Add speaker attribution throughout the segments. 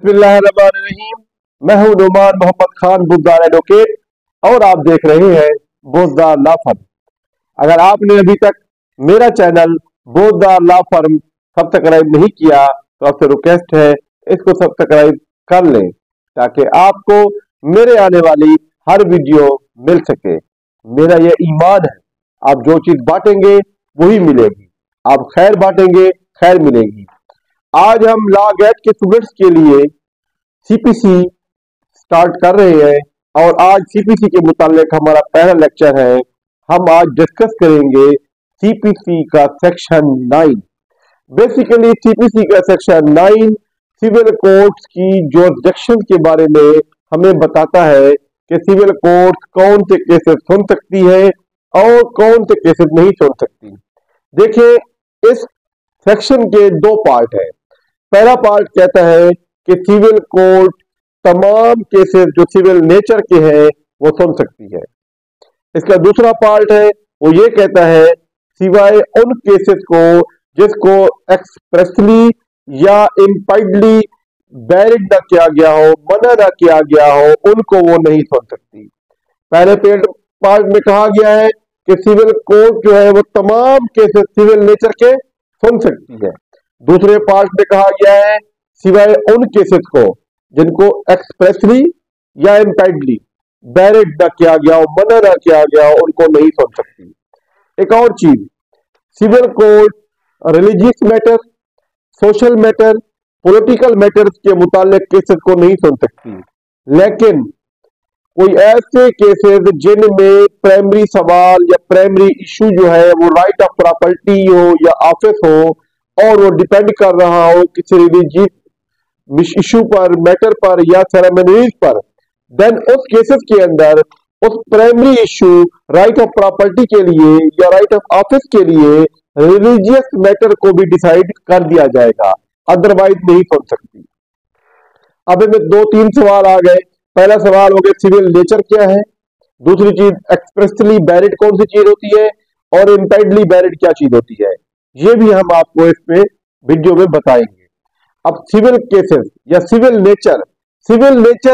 Speaker 1: बिस्मिल्लाहिर्रहमानिर्रहीम। मैं हूं नुमान मोहम्मद खान बुज़दार एडवोकेट और आप देख रहे हैं बुज़दार लॉ फर्म। अगर आपने अभी तक मेरा channel Buzdar law firm subscribe नहीं किया तो आपसे रिक्वेस्ट है इसको सब्सक्राइब कर लें ताकि आपको मेरे आने वाली हर वीडियो मिल सके। मेरा यह ईमान है, आप जो चीज बांटेंगे वही मिलेगी, आप खैर बांटेंगे खैर मिलेगी। आज हम लॉ गेट के स्टूडेंट्स के लिए सीपीसी स्टार्ट कर रहे हैं और आज सीपीसी के मुतालिक हमारा पहला लेक्चर है। हम आज डिस्कस करेंगे सीपीसी का सेक्शन 9। बेसिकली सीपीसी का सेक्शन 9 सिविल कोर्ट्स की जुरिसडिक्शन के बारे में हमें बताता है कि सिविल कोर्ट कौन से केसेस सुन सकती है और कौन से केसेस नहीं सुन सकती। देखिए, इस सेक्शन के दो पार्ट है। पहला पार्ट कहता है कि सिविल कोर्ट तमाम केसेस जो सिविल नेचर के हैं वो सुन सकती है। इसका दूसरा पार्ट है वो ये कहता है सिवाय उन केसेस को जिसको एक्सप्रेसली या इम्प्लाइडली बैरिड ना किया गया हो, मना ना किया गया हो, उनको वो नहीं सुन सकती। पहले पार्ट में कहा गया है कि सिविल कोर्ट जो है वो तमाम केसेस सिविल नेचर के सुन सकती है। दूसरे पार्ट में कहा गया है सिवाय उन केसेस को जिनको एक्सप्रेसली या इम्प्लाइडली बैरिड ना किया गया हो, मना ना किया गया हो, उनको नहीं सुन सकती। एक और चीज, civil court religious matter, social matter, political matters के मुतालिक केसेस को नहीं सुन सकती। लेकिन कोई ऐसे केसेस जिनमें प्राइमरी सवाल या प्राइमरी इशू जो है वो राइट ऑफ प्रॉपर्टी हो या ऑफिस हो और वो डिपेंड कर रहा हो किसी रिलीजियस इशू पर, मैटर पर या सेरेमनीज पर, देन उस केसेस के अंदर उस primary issue right of property के लिए या राइट ऑफ ऑफिस के लिए रिलीजियस मैटर को भी डिसाइड कर दिया जाएगा, अदरवाइज नहीं सुन सकती। अब इनमें दो तीन सवाल आ गए। पहला सवाल हो गया सिविल नेचर क्या है, दूसरी चीज एक्सप्रेसली बैरिड कौन सी चीज होती है और इम्प्लाइडली बैरिड क्या चीज होती है, ये भी हम आपको इसमें वीडियो में बताएंगे। अब सिविल केसेस या सिविल नेचर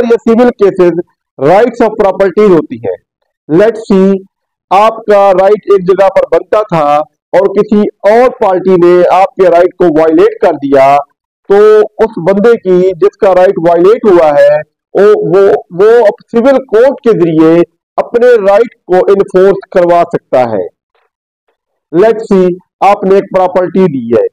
Speaker 1: या civil cases rights of property होती है। लेट्स सी, आपका राइट एक जगह पर बनता था और किसी और पार्टी ने आपके राइट को वायलेट कर दिया, तो उस बंदे की जिसका राइट वायलेट हुआ है वो सिविल कोर्ट के जरिए अपने राइट को इन्फोर्स करवा सकता है। लेट्स सी, आपने एक प्रॉपर्टी दी है,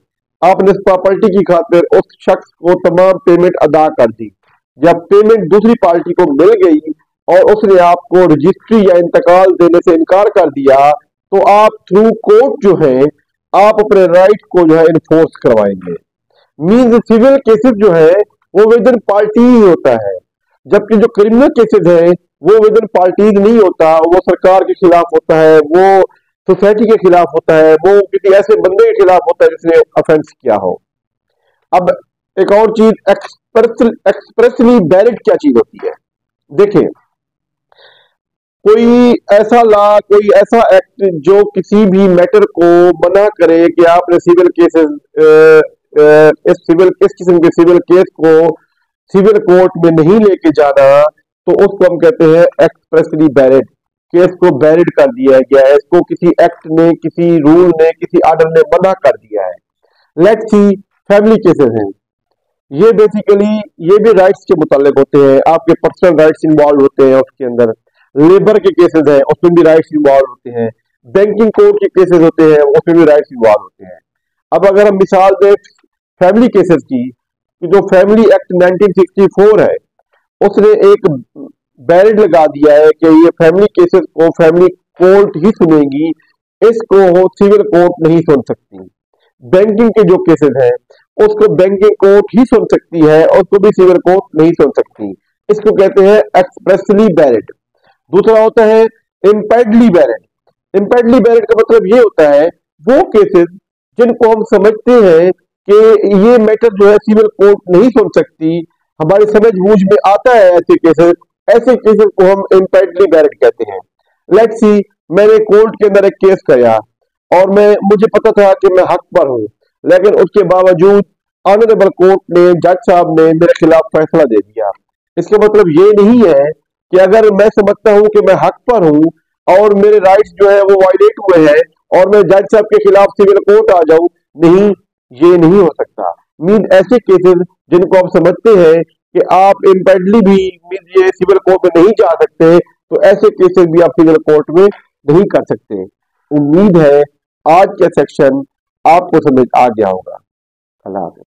Speaker 1: आपने इस प्रॉपर्टी की खातिर उस शख्स को तमाम पेमेंट अदा कर दी। जब पेमेंट दूसरी पार्टी को मिल गई और उसने आपको रजिस्ट्री या इंतकाल देने से इनकार कर दिया, तो आप थ्रू कोर्ट जो है आप अपने राइट को जो है इन्फोर्स करवाएंगे। मींस सिविल केसेस जो है वो विद इन पार्टी ही होता है, जबकि जो क्रिमिनल केसेस है वो विद इन पार्टीज नहीं होता, वो सरकार के खिलाफ होता है, वो सोसाइटी के खिलाफ होता है, वो किसी ऐसे बंदे के खिलाफ होता है जिसने ऑफेंस किया हो। अब एक और चीज, एक्सप्रेसली बैरिड क्या चीज होती है। देखिए, कोई ऐसा लॉ, कोई ऐसा एक्ट जो किसी भी मैटर को मना करे कि आपने सिविल केसेस इस किस्म के सिविल केस को सिविल कोर्ट में नहीं लेके जाना, तो उसको हम कहते हैं एक्सप्रेसली बैरिड। केस को बैरिड कर दिया गया है, इसको किसी एक्ट ने, किसी रूल ने, किसी ऑर्डर ने मना कर दिया है। लेट्स सी, फैमिली केसेस हैं, ये बेसिकली ये भी राइट्स के मुतालिक होते हैं, आपके पर्सनल राइट्स इन्वॉल्व होते हैं उसके अंदर। लेबर के केसेस हैं, उसमें भी राइट्स इन्वॉल्व होते हैं। बैंकिंग कोर्ट के केसेस होते हैं, उसमें भी राइट्स इन्वॉल्व होते हैं। अब अगर हम मिसाल दें फैमिली केसेस की, जो फैमिली एक्ट 1964 है, उसने एक बैरिड लगा दिया है कि ये फैमिली केसेस को फैमिली कोर्ट ही सुनेगी, इसको सिविल कोर्ट नहीं सुन सकती। बैंकिंग के जो केसेस हैं उसको बैंकिंग कोर्ट ही सुन सकती है और उसको भी सिविल कोर्ट नहीं सुन सकती। इसको कहते हैं एक्सप्रेसली बैरिड। दूसरा होता है इम्प्लाइडली बैरिड। इम्प्लाइडली बैरिड का मतलब ये होता है वो केसेस जिनको हम समझते हैं कि ये मैटर जो है सिविल कोर्ट नहीं सुन सकती, हमारी समझ बूझ में आता है ऐसे केसेस को हम इम्प्लाइडली बैरिड कहते हैं। लेट्स सी, मैंने कोर्ट के अंदर एक केस किया और मुझे पता था कि मैं हक पर हूं, लेकिन उसके बावजूद ऑनरेबल कोर्ट ने, जज साहब ने मेरे खिलाफ फैसला दे दिया। इसका मतलब ये नहीं है कि अगर मैं समझता हूं कि मैं हक पर हूं और मेरे राइट्स जो है वो वायलेट हुए हैं और मैं जज साहब के खिलाफ सिविल कोर्ट आ जाऊं, नहीं, ये नहीं हो सकता। मीन ऐसे केसेस जिनको आप समझते हैं कि आप इम्पेडली भी मीन ये सिविल कोर्ट में नहीं जा सकते, तो ऐसे केसेस भी आप सिविल कोर्ट में नहीं कर सकते। उम्मीद है आज का सेक्शन आपको समझ आ गया होगा। अल्लाह हाफ़िज़।